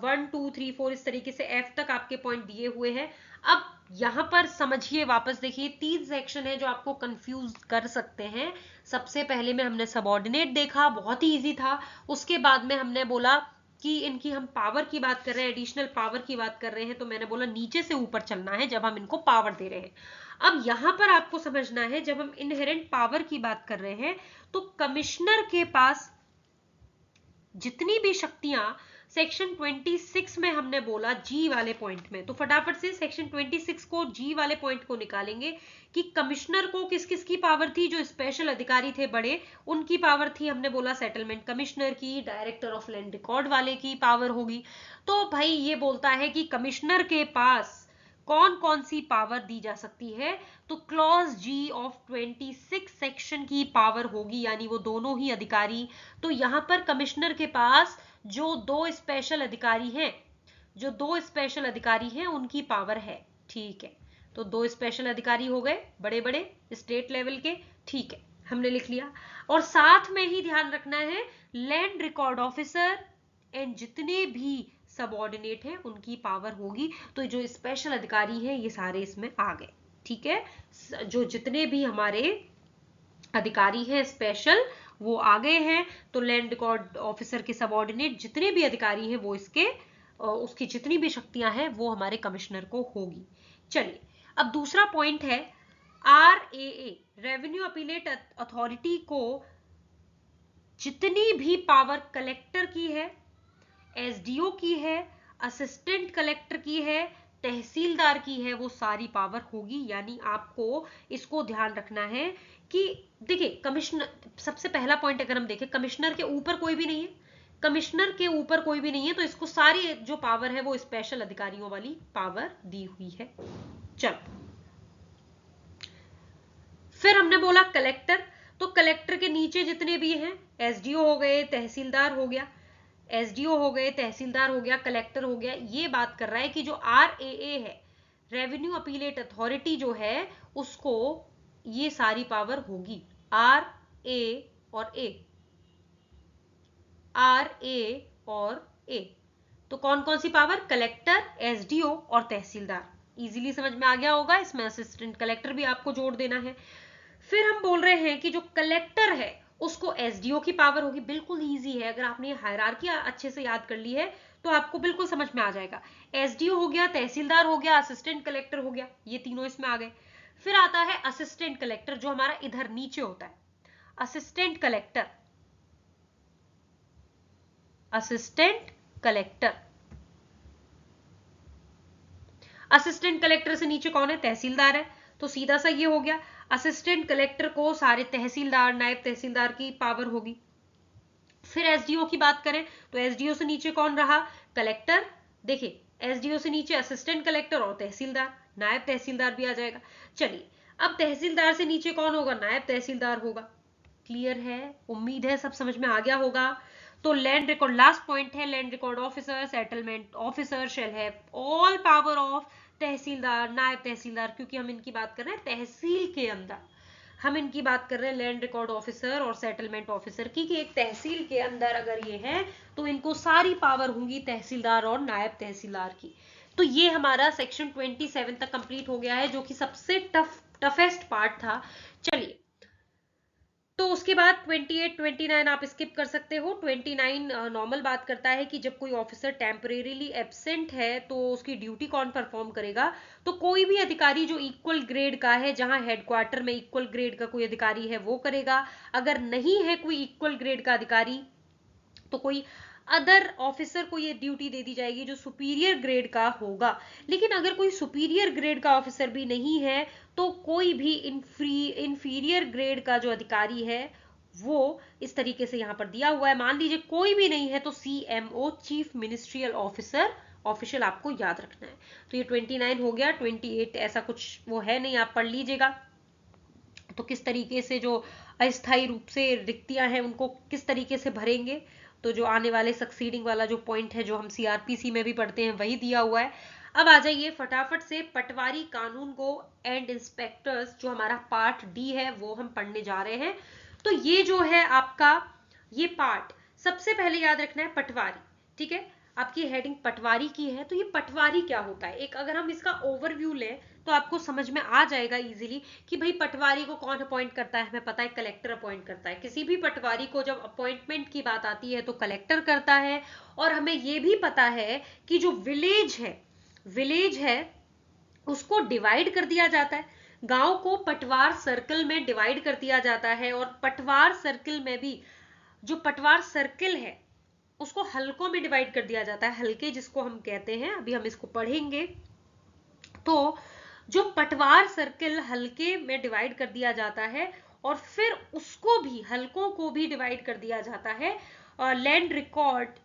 1 2 3 4 इस तरीके से F तक आपके पॉइंट दिए हुए हैं। अब यहां पर समझिए, वापस देखिए, 3 सेक्शन है जो आपको कंफ्यूज कर सकते हैं। सबसे पहले में हमने सबऑर्डिनेट देखा, बहुत ही इजी था। उसके बाद में हमने बोला कि इनकी हम पावर की बात कर रहे हैं, एडिशनल पावर की बात कर रहे हैं, तो मैंने बोला नीचे से ऊपर चलना है जब हम इनको पावर दे रहे हैं। अब यहां पर आपको समझना है, जब हम इनहेरेंट पावर की बात कर रहे हैं तो कमिश्नर के पास जितनी भी शक्तियां सेक्शन 26 में हमने बोला जी वाले पॉइंट में, तो फटाफट से सेक्शन 26 को जी वाले पॉइंट को निकालेंगे कि कमिश्नर को किस किस की पावर थी, जो स्पेशल अधिकारी थे बड़े, उनकी पावर थी, हमने बोला सेटलमेंट कमिश्नर की, डायरेक्टर ऑफ लैंड रिकॉर्ड वाले की पावर होगी। तो भाई ये बोलता है कि कमिश्नर के पास कौन कौन सी पावर दी जा सकती है, तो क्लॉज जी ऑफ 26 सेक्शन की पावर होगी, यानी वो दोनों ही अधिकारी। तो यहां पर कमिश्नर के पास जो दो स्पेशल अधिकारी हैं उनकी पावर है, ठीक है। तो दो स्पेशल अधिकारी हो गए बड़े बड़े स्टेट लेवल के, ठीक है, हमने लिख लिया। और साथ में ही ध्यान रखना है लैंड रिकॉर्ड ऑफिसर एंड जितने भी सबऑर्डिनेट हैं उनकी पावर होगी। तो जो स्पेशल अधिकारी हैं ये सारे इसमें आ गए, ठीक है। जो जितने भी हमारे अधिकारी हैं स्पेशल वो आ गए हैं। तो लैंड रिकॉर्ड ऑफिसर के सबऑर्डिनेट जितने भी अधिकारी हैं वो इसके उसकी जितनी भी शक्तियां हैं वो हमारे कमिश्नर को होगी। चलिए अब दूसरा पॉइंट है RAA, रेवेन्यू अपीलेट अथॉरिटी को जितनी भी पावर कलेक्टर की है, SDO की है, असिस्टेंट कलेक्टर की है, तहसीलदार की है, वो सारी पावर होगी। यानी आपको इसको ध्यान रखना है कि देखिए कमिश्नर, सबसे पहला पॉइंट अगर हम देखें, कमिश्नर के ऊपर कोई भी नहीं है, कमिश्नर के ऊपर कोई भी नहीं है, तो इसको सारी जो पावर है वो स्पेशल अधिकारियों वाली पावर दी हुई है। चलो फिर हमने बोला कलेक्टर, तो कलेक्टर के नीचे जितने भी हैं, SDO हो गए, तहसीलदार हो गया, SDO हो गए, तहसीलदार हो गया, कलेक्टर हो गया। ये बात कर रहा है कि जो RAA है, रेवेन्यू अपीलेट अथॉरिटी जो है उसको ये सारी पावर होगी, RA और A, RA और A। तो कौन कौन सी पावर, कलेक्टर, SDO और तहसीलदार। इजीली समझ में आ गया होगा, इसमें असिस्टेंट कलेक्टर भी आपको जोड़ देना है। फिर हम बोल रहे हैं कि जो कलेक्टर है उसको SDO की पावर होगी। बिल्कुल इजी है, अगर आपने हायरार्की अच्छे से याद कर ली है तो आपको बिल्कुल समझ में आ जाएगा। SDO हो गया, तहसीलदार हो गया, असिस्टेंट कलेक्टर हो गया, ये तीनों इसमें आ गए। फिर आता है असिस्टेंट कलेक्टर जो हमारा इधर नीचे होता है, assistant collector, assistant collector. Assistant collector से नीचे कौन है, तहसीलदार है, तो सीधा सा ये हो गया। असिस्टेंट कलेक्टर को सारे तहसीलदार, नायब तहसीलदार की पावर होगी। फिर SDO की बात करें तो SDO से नीचे कौन रहा, कलेक्टर। देखिए SDO से नीचे असिस्टेंट कलेक्टर और तहसीलदार, नायब तहसीलदार भी आ जाएगा। चलिए अब तहसीलदार से नीचे कौन होगा, नायब तहसीलदार होगा। क्लियर है, उम्मीद है सब समझ में आ गया होगा। तो लैंड रिकॉर्ड, लास्ट पॉइंट है, land record officer, settlement officer shall have all power of tehsildar, naib tehsildar, क्योंकि हम इनकी बात कर रहे हैं तहसील के अंदर, हम इनकी बात कर रहे हैं लैंड रिकॉर्ड ऑफिसर और सेटलमेंट ऑफिसर की, कि एक तहसील के अंदर अगर ये है तो इनको सारी पावर होंगी तहसीलदार और नायब तहसीलदार की। तो ये हमारा सेक्शन 27 तक कंप्लीट हो गया है, जो कि सबसे टफेस्ट पार्ट था। चलिए तो उसके बाद 28, 29 आप स्किप कर सकते हो। 29 नॉर्मल बात करता है कि जब कोई ऑफिसर टेम्परेरीली एब्सेंट है तो उसकी ड्यूटी कौन परफॉर्म करेगा। तो कोई भी अधिकारी जो इक्वल ग्रेड का है, जहां हेडक्वार्टर में इक्वल ग्रेड का कोई अधिकारी है वो करेगा। अगर नहीं है कोई इक्वल ग्रेड का अधिकारी तो कोई अदर ऑफिसर को ये ड्यूटी दे दी जाएगी जो सुपीरियर ग्रेड का होगा। लेकिन अगर कोई सुपीरियर ग्रेड का ऑफिसर भी नहीं है तो कोई भी इंफीरियर ग्रेड का जो अधिकारी है वो इस तरीके से यहां पर दिया हुआ है। मान लीजिए कोई भी नहीं है तो CMO, chief ministerial officer, official आपको याद रखना है। तो ये 29 हो गया। 28 ऐसा कुछ वो है नहीं, आप पढ़ लीजिएगा। तो किस तरीके से जो अस्थायी रूप से रिक्तियां हैं उनको किस तरीके से भरेंगे, तो जो आने वाले सक्सीडिंग वाला जो पॉइंट है जो हम CRPC में भी पढ़ते हैं वही दिया हुआ है। अब आ जाइए फटाफट से पटवारी कानून को एंड इंस्पेक्टर्स, जो हमारा पार्ट D है वो हम पढ़ने जा रहे हैं। तो ये जो है आपका ये पार्ट, सबसे पहले याद रखना है पटवारी, ठीक है। आपकी हेडिंग पटवारी की है, तो ये पटवारी क्या होता है, एक अगर हम इसका ओवरव्यू लें तो आपको समझ में आ जाएगा इजीली कि भाई पटवारी को कौन अपॉइंट करता है। हमें पता है कलेक्टर अपॉइंट करता है। किसी भी पटवारी को जब अपॉइंटमेंट की बात आती है तो कलेक्टर करता है। और हमें ये भी पता है कि जो विलेज है उसको डिवाइड कर दिया जाता है। गांव को पटवार सर्कल में डिवाइड कर दिया जाता है, और पटवार सर्कल में भी जो पटवार सर्कल है उसको हलकों में डिवाइड कर दिया जाता है। हलके जिसको हम कहते हैं, अभी हम इसको पढ़ेंगे। तो जो पटवार सर्कल हलके में डिवाइड कर दिया जाता है और फिर उसको भी, हलकों को भी डिवाइड कर दिया जाता है। और लैंड रिकॉर्ड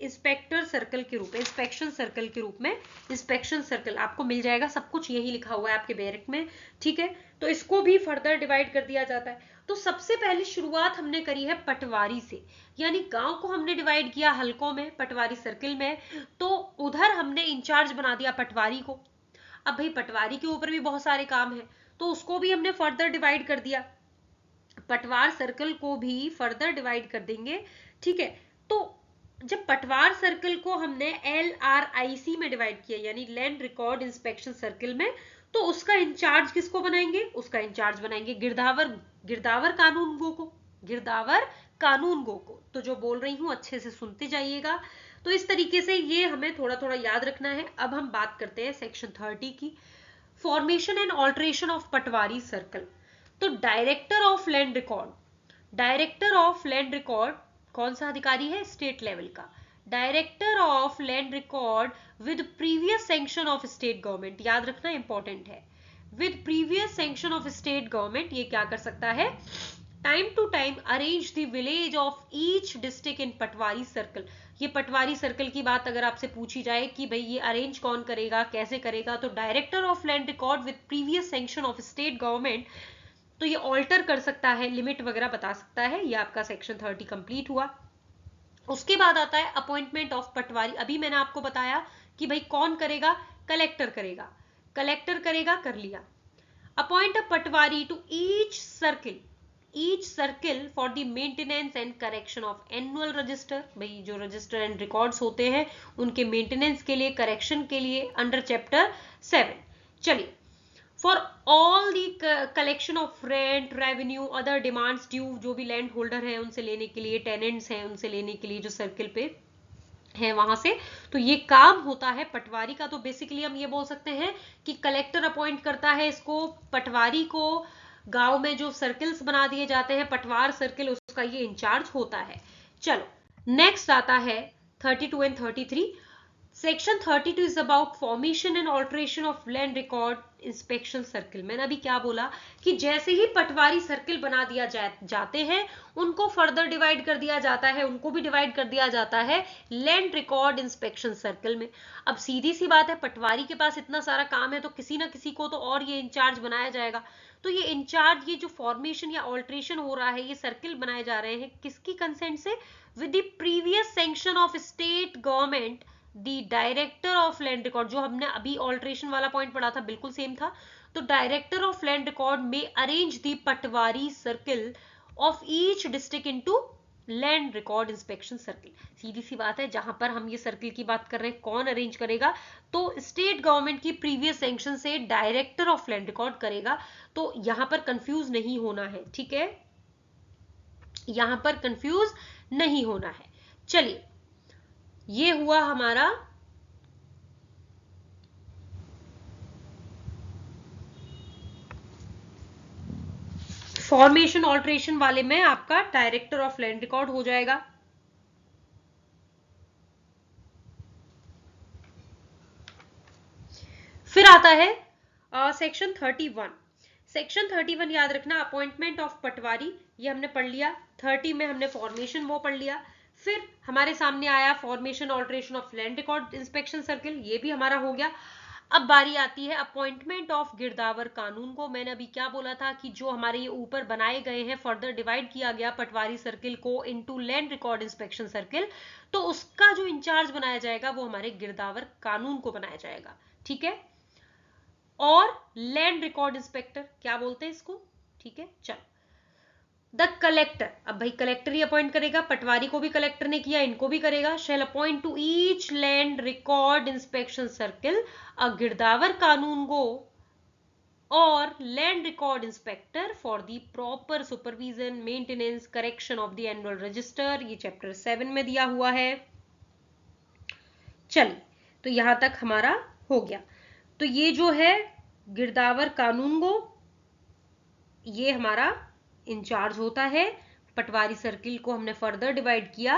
इंस्पेक्टर सर्कल के रूप में, इंस्पेक्शन सर्कल के रूप में, इंस्पेक्शन सर्कल आपको मिल जाएगा, सब कुछ यही लिखा हुआ है आपके बैरक में, ठीक है। तो इसको भी फर्दर डिवाइड कर दिया जाता है। तो सबसे पहले शुरुआत हमने करी है पटवारी से, यानी गांव को हमने डिवाइड किया हलकों में, पटवारी सर्किल में, तो उधर हमने इंचार्ज बना दिया पटवारी को। अब भाई पटवारी के ऊपर भी बहुत सारे काम है, तो उसको भी हमने फर्दर डिवाइड कर दिया, पटवार सर्कल को भी फर्दर डिवाइड कर देंगे, ठीक है। तो जब पटवार सर्कल को हमने LRIC में डिवाइड किया, यानी लैंड रिकॉर्ड इंस्पेक्शन सर्कल में, तो उसका इंचार्ज किसको बनाएंगे, उसका इंचार्ज बनाएंगे गिरदावर कानून गो को, गिरदावर कानून गो को। तो जो बोल रही हूं अच्छे से सुनते जाइएगा। तो इस तरीके से ये हमें थोड़ा थोड़ा याद रखना है। अब हम बात करते हैं सेक्शन 30 की, formation and alteration of patwari circle. तो director of land record, director of land record कौन सा अधिकारी है, स्टेट लेवल का, director of land record with previous sanction of state government, याद रखना इंपॉर्टेंट है, with previous sanction of state government. ये क्या कर सकता है, time to time arrange the village of each district in patwari circle. ये पटवारी सर्कल की बात अगर आपसे पूछी जाए कि भाई ये अरेंज कौन करेगा, कैसे करेगा, तो director of land record with previous sanction of state government. तो ये ऑल्टर कर सकता है, लिमिट वगैरह बता सकता है। ये आपका सेक्शन 30 कंप्लीट हुआ। उसके बाद आता है अपॉइंटमेंट ऑफ पटवारी। अभी मैंने आपको बताया कि भाई कौन करेगा, कलेक्टर करेगा, कलेक्टर करेगा, कर लिया। Appoint a patwari to each circle for the maintenance and correction of annual register. भाई जो रजिस्टर एंड रिकॉर्ड्स होते हैं उनके मेंटेनेंस के लिए, करेक्शन के लिए, अंडर चैप्टर 7। चलिए, for all the collection of rent, revenue, other demands due, जो भी लैंड होल्डर है उनसे लेने के लिए, टेनेंट्स हैं उनसे लेने के लिए, जो सर्किल पे है वहां से, तो ये काम होता है पटवारी का। तो बेसिकली हम ये बोल सकते हैं कि कलेक्टर अपॉइंट करता है इसको, पटवारी को। गांव में जो सर्किल्स बना दिए जाते हैं, पटवार सर्किल, उसका ये इंचार्ज होता है। चलो नेक्स्ट आता है 32 and 33। Section 32 is about formation and alteration of land record inspection circle. मैंने अभी क्या बोला कि जैसे ही पटवारी सर्किल बना दिया जाते हैं, उनको फर्दर डिवाइड कर दिया जाता है, उनको भी डिवाइड कर दिया जाता है लैंड रिकॉर्ड इंस्पेक्शन सर्किल में। अब सीधी सी बात है, पटवारी के पास इतना सारा काम है तो किसी ना किसी को तो और ये इंचार्ज बनाया जाएगा। तो ये इंचार्ज, ये जो फॉर्मेशन या ऑल्ट्रेशन हो रहा है, ये सर्किल बनाए जा रहे हैं किसकी कंसेंट से, with the previous sanction of state government, the director of land record. जो हमने अभी ऑल्ट्रेशन वाला पॉइंट पढ़ा था बिल्कुल सेम था। तो डायरेक्टर ऑफ लैंड रिकॉर्ड में arrange the patwari circle of each district into land record inspection circle. सीधी सी बात है, जहां पर हम ये सर्किल की बात कर रहे हैं, कौन अरेंज करेगा, तो स्टेट गवर्नमेंट की प्रीवियस सैंक्शन से डायरेक्टर ऑफ लैंड रिकॉर्ड करेगा। तो यहां पर कंफ्यूज नहीं होना है, ठीक है, यहां पर कंफ्यूज नहीं होना है। चलिए, ये हुआ हमारा फॉर्मेशन ऑल्ट्रेशन वाले में, आपका डायरेक्टर ऑफ लैंड रिकॉर्ड हो जाएगा। फिर आता है सेक्शन 31। सेक्शन 31 याद रखना, अपॉइंटमेंट ऑफ पटवारी, ये हमने पढ़ लिया। 30 में हमने फॉर्मेशन वो पढ़ लिया। फिर हमारे सामने आया formation alteration of land record inspection circle, ये भी हमारा हो गया। अब बारी आती है अपॉइंटमेंट ऑफ गिरदावर कानून को। मैंने अभी क्या बोला था कि जो हमारे ये ऊपर बनाए गए हैं, फर्दर डिवाइड किया गया पटवारी सर्किल को into land record inspection circle, तो उसका जो इंचार्ज बनाया जाएगा वो हमारे गिरदावर कानून को बनाया जाएगा, ठीक है। और लैंड रिकॉर्ड इंस्पेक्टर क्या बोलते हैं इसको, ठीक है। चलो, द कलेक्टर, अब भाई कलेक्टर ही अपॉइंट करेगा, पटवारी को भी कलेक्टर ने किया, इनको भी करेगा। Shall appoint to each land record inspection circle a girdawar kanungo और land record inspector for the proper supervision, maintenance, correction of the annual register. ये चैप्टर 7 में दिया हुआ है। चलिए, तो यहां तक हमारा हो गया। तो ये जो है गिरदावर कानून गो, ये हमारा इंचार्ज होता है। पटवारी सर्किल को हमने फर्दर डिवाइड किया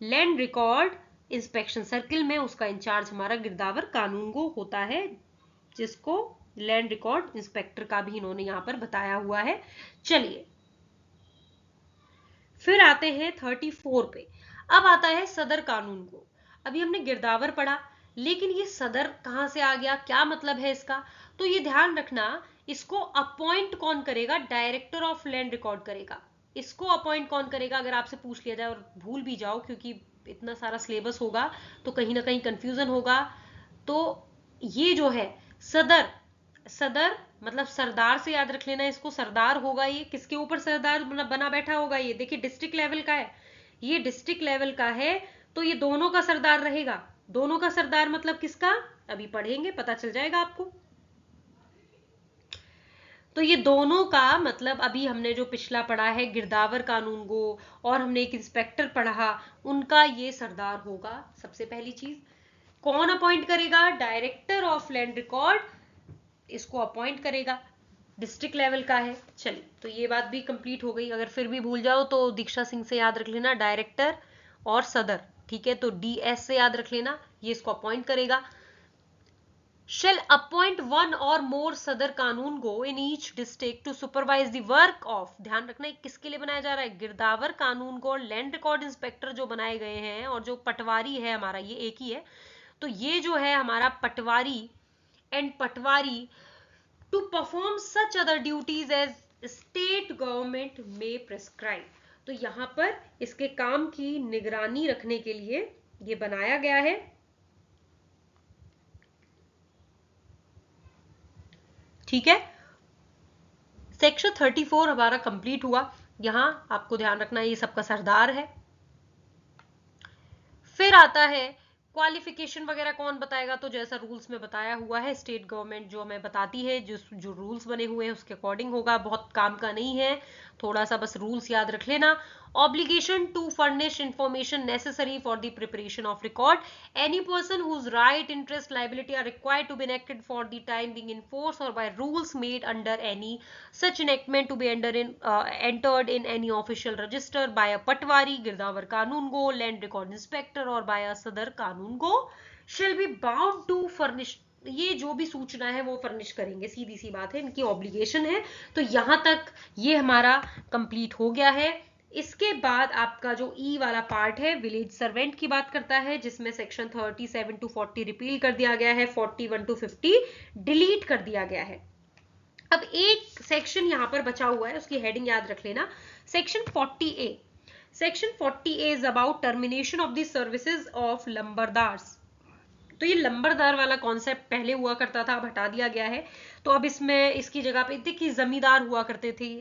लैंड रिकॉर्ड इंस्पेक्शन सर्किल में, उसका इंचार्ज हमारा गिरदावर कानून गो होता है, जिसको लैंड रिकॉर्ड इंस्पेक्टर का भी इन्होंने यहां पर बताया हुआ है। चलिए, फिर आते हैं 34 पे। अब आता है सदर कानून को। अभी हमने गिरदावर पढ़ा, लेकिन ये सदर कहां से आ गया, क्या मतलब है इसका? तो ये ध्यान रखना, इसको अपॉइंट कौन करेगा? डायरेक्टर ऑफ लैंड रिकॉर्ड करेगा। इसको अपॉइंट कौन करेगा? अगर आपसे पूछ लिया जाए और भूल भी जाओ, क्योंकि इतना सारा सिलेबस होगा तो कहीं ना कहीं कंफ्यूजन होगा, तो ये जो है सदर, सदर मतलब सरदार से याद रख लेना इसको, सरदार होगा ये। किसके ऊपर सरदार बना बैठा होगा? ये देखिए डिस्ट्रिक्ट लेवल का है, ये डिस्ट्रिक्ट लेवल का है, तो ये दोनों का सरदार रहेगा। दोनों का सरदार मतलब किसका? अभी पढ़ेंगे, पता चल जाएगा आपको। तो ये दोनों का मतलब अभी हमने जो पिछला पढ़ा है गिरदावर कानून गो, और हमने एक इंस्पेक्टर पढ़ा, उनका ये सरदार होगा। सबसे पहली चीज कौन अपॉइंट करेगा? डायरेक्टर ऑफ लैंड रिकॉर्ड इसको अपॉइंट करेगा, डिस्ट्रिक्ट लेवल का है। चलिए, तो ये बात भी कंप्लीट हो गई। अगर फिर भी भूल जाओ तो दीक्षा सिंह से याद रख लेना, डायरेक्टर और सदर, ठीक है? तो डीएस से याद रख लेना, ये इसको अपॉइंट करेगा। shall appoint one or more सदर कानून गो in each district to supervise the work of, ध्यान रखना किसके लिए बनाया जा रहा है? गिरदावर कानून गो और लैंड रिकॉर्ड इंस्पेक्टर जो बनाए गए हैं, और जो पटवारी है हमारा, ये एक ही है। तो ये जो है हमारा patwari and patwari to perform such other duties as state government में प्रिस्क्राइब। तो यहां पर इसके काम की निगरानी रखने के लिए ये बनाया गया है। ठीक है, सेक्शन 34 हमारा कंप्लीट हुआ। यहां आपको ध्यान रखना ये सबका सरदार है। फिर आता है क्वालिफिकेशन वगैरह कौन बताएगा? तो जैसा रूल्स में बताया हुआ है, स्टेट गवर्नमेंट जो हमें बताती है, जो रूल्स बने हुए हैं उसके अकॉर्डिंग होगा। बहुत काम का नहीं है, थोड़ा सा बस रूल्स याद रख लेना। Obligation to furnish information necessary for the preparation of record, any person whose right interest liability are required to be enacted for the time being in force or by rules made under any such enactment to be entered in any official register by a patwari, गिरदावर कानून गो, land record inspector और by a सदर कानून गो shall be bound to furnish, ये जो भी सूचना है वो फर्निश करेंगे, सीधी सी बात है, इनकी ऑब्लिगेशन है। तो यहां तक ये हमारा कंप्लीट हो गया है। इसके बाद आपका जो ई वाला पार्ट है विलेज सर्वेंट की बात करता है, जिसमें सेक्शन 37 टू 40 रिपील कर दिया गया है, 41 टू 50 डिलीट कर दिया गया है। अब एक सेक्शन यहां पर बचा हुआ है, उसकी हेडिंग याद रख लेना, section 40A। Section 40A is about termination of the services of lambardars. तो ये लंबरदार वाला कॉन्सेप्ट पहले हुआ करता था, अब हटा दिया गया है। तो अब इसमें इसकी जगह पे देखिए जमींदार हुआ करते थे,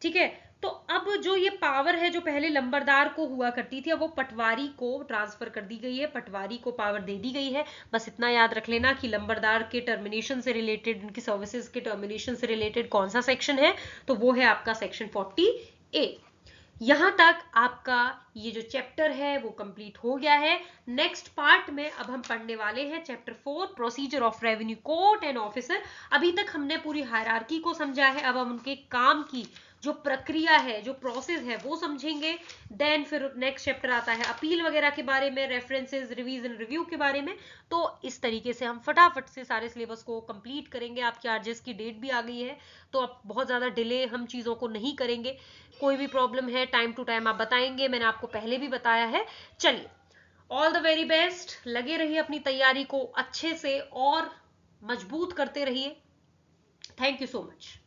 ठीक है? तो अब जो ये पावर है जो पहले लंबरदार को हुआ करती थी, अब वो पटवारी को ट्रांसफर कर दी गई है, पटवारी को पावर दे दी गई है। बस इतना याद रख लेना कि लंबरदार के टर्मिनेशन से रिलेटेड, उनकी सर्विसेज के टर्मिनेशन से रिलेटेड कौन सा सेक्शन है, तो वो है आपका सेक्शन 40A। यहां तक आपका ये जो चैप्टर है वो कंप्लीट हो गया है। नेक्स्ट पार्ट में अब हम पढ़ने वाले हैं chapter 4, procedure of revenue court and officer. अभी तक हमने पूरी हायरार्की को समझा है, अब हम उनके काम की जो प्रक्रिया है, जो प्रोसेस है, वो समझेंगे। देन फिर नेक्स्ट चैप्टर आता है अपील वगैरह के बारे में, रेफरेंसेस, रिवीजन, रिव्यू के बारे में। तो इस तरीके से हम फटाफट से सारे सिलेबस को कंप्लीट करेंगे। आपके आरजेएस की डेट भी आ गई है, तो अब बहुत ज्यादा डिले हम चीजों को नहीं करेंगे। कोई भी प्रॉब्लम है टाइम टू टाइम आप बताएंगे, मैंने आपको पहले भी बताया है। चलिए, ऑल द वेरी बेस्ट, लगे रहिए अपनी तैयारी को अच्छे से और मजबूत करते रहिए। Thank you so much.